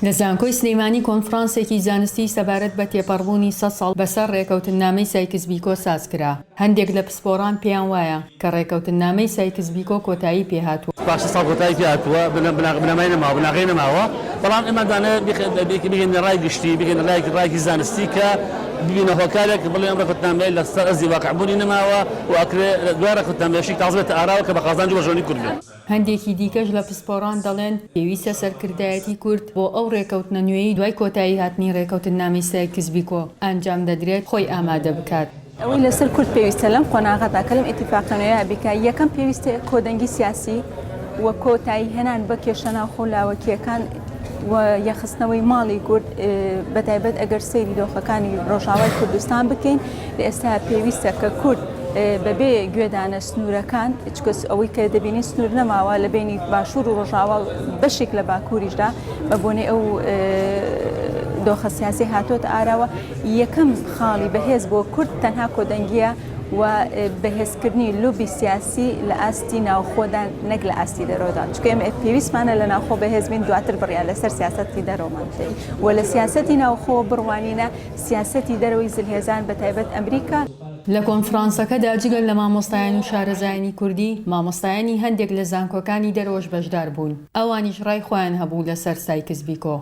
لە زانکۆی سلەیمانی کۆنفرانسێکی زانستی سەبارەت بە تێپەڕبوونی 100 ساڵ بەسەر ڕێکەوتنامەی سایکس بیکۆ ساز کرا. هەندێک لە پسپۆڕان پێیان وایە کە ڕێکەوتنامەی سایکس بیکۆ کۆتایی پێهاتووە. باش ساڵ کۆتایی پێهاتووە بنەمای نەماوە بناغی نەماوە، بەڵام ئێمەدانە بگەین ڕای گشتی بگەین ڕایکی زانستی کە ببینە هۆکارێک بڵێ ئەم ڕێکەوتنامەی لەسەر ئەزی واقعبوونی نەماوە و ئەکرێ دوای ڕێکەوتنامەیەشی تازە بێتە ئاراوە کە بە قازانجی وەژۆنی کورد بێت. هەندێکی دیکەش لە پسپۆڕان دەڵێن پێویستە سەرکردایەتی کورد بۆ ئەو ڕێکەوتنە نوێی دوای کۆتایی هاتنی ڕێکەوتنامەی سایکس بیکۆ ئەنجام دەدرێت خۆی ئامادە بکات. ئەوەی لەسەر کورد پێویستە لەم قۆناغەدا کە لەم ئیتیفاقانەیە بیکە یەکەم پێویستە کۆدەنگی سیاسی و کۆتایی هێنان بە کێشە ناوخۆ لاوەکیەکان و یەخستنەوەی ماڵی کورد بەتایبەت ئەگەر سەیری دۆخەکانی ڕۆژاوای کوردستان بکەین لە ئێستا پێویستە کە کورد بەبێ گوێدانە سنوورەکان چکەس ئەوەی کە دەبینی سنوور نەماوە لە بینی باشوور و ڕۆژاوا بەشێک لە باکووریشدا بە بۆنێ ئەو دۆخە سیاسی هاتۆتە ئاراوە یەکەم خاڵی بەهێز بۆ کورد تەنها کۆدەنگیە و بەهێزکردنی لوبی سیاسی لە ئاستی ناوخۆدا نەک لە ئاستی دەرەوەدا چکە ئێمە پێویستمانە لە ناوخۆ بەهێزبین دواتر بڕیان لەسەر سیاسەتی دەرەوەمان و لە سیاسەتی ناوخۆ بڕوانینە سیاسەتی دەرەوەی زلهێزان بەتایبەت ئەمریکا. لە کۆنفرانسەکەدا جگەل لە مامۆستایان و شارەزایانی کوردی مامۆستایانی هەندێک لە زانکۆکانی دەرەوەش بەشدار بوون. ئەوانیش ڕای خۆیان هەبوو لەسەر سایکس بیکۆ.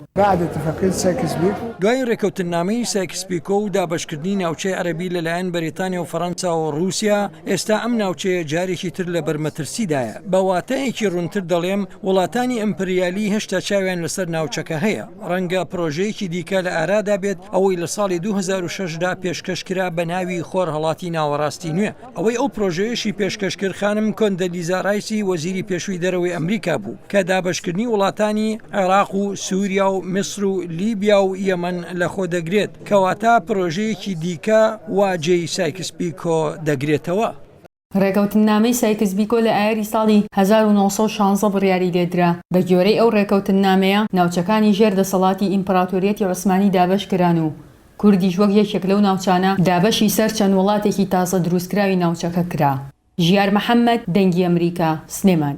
دوای ڕێکەوتنامەی سایکس بیکۆ و دابەشکردنی ناوچەی عەرەبی لەلایەن بەریتانیا و فەڕەنسا و رووسیا ئێستا ئەم ناوچەیە جارێکی تر لە بەرمەترسیدایە. بە واتایەکی ڕوونتر دەڵێم وڵاتانی ئەمپریالی هێشتا چاویان لەسەر ناوچەکە هەیە. ڕەنگە پرۆژەیەکی دیکە لە ئارادا بێت ئەوەی لە ساڵی 2006دا پێشکەشکرا بە ناوی خۆر هەڵاتی ناوەڕاستی نوێ. ئەوەی ئەو پرۆژەیەشی پێشکەشکرد خانم کۆندەلیزا رایسی وەزیری پێشووی دەرەوەی ئەمریکا بوو کە دابەشکردنی وڵاتانی عێراق و سووریا و میسر و لیبیا و یەمەن لەخۆ دەگرێت کەواتە پرۆژەیەکی دیکە واجێی سایکس بیکۆ دەگرێتەوە. ڕێکەوتنامەی سایکس بیکۆ لە ئایاری ساڵی 1916 بڕیاری لێدرا. بە گوێرەی ئەو ڕێکەوتنامەیە ناوچەکانی ژێر دەسەڵاتی ئیمپراتۆریەتی عوسمانی دابەشکران و کوردیش وەک یەکێک لەو ناوچانە دابەشی سەر چەند وڵاتێکی تازە دروستکراوی ناوچەکە کرا. ژیار محەممەد، دەنگی ئەمریکا، سلێمان.